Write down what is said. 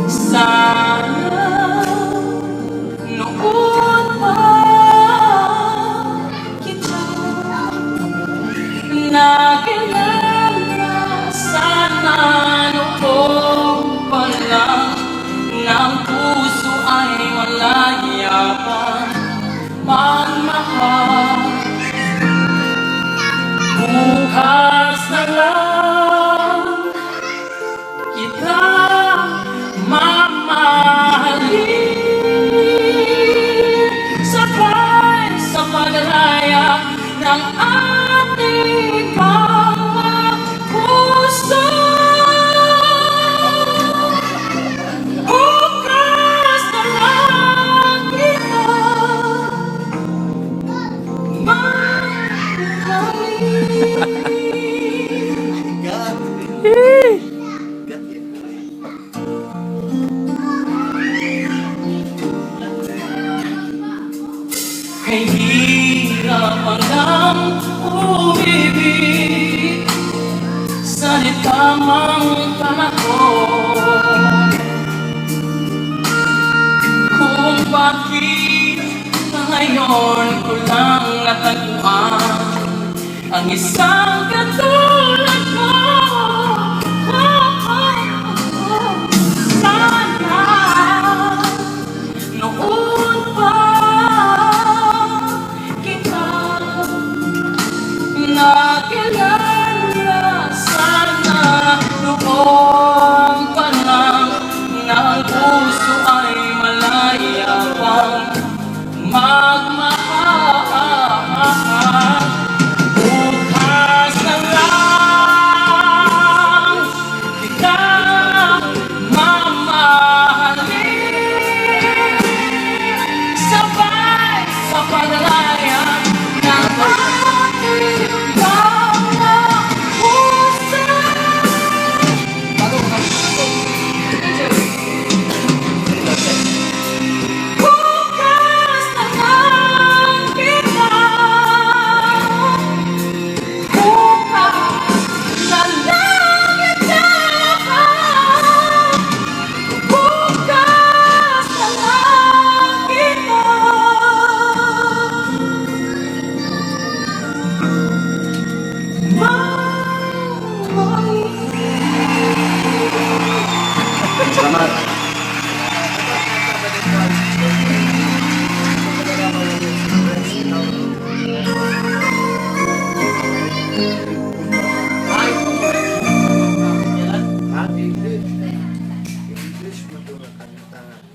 Sana noon pa kita nakilala, sana noon pa lang ng puso ay malaya pa magmahal. Bukas na lang kita mamahalin, sabay sa paglaya ng ating mga puso. Bukas na lang kita kay hirap hanggang umibig sa tamang panahon, kung bakit ngayon ko lang natagpuan ang isang katulad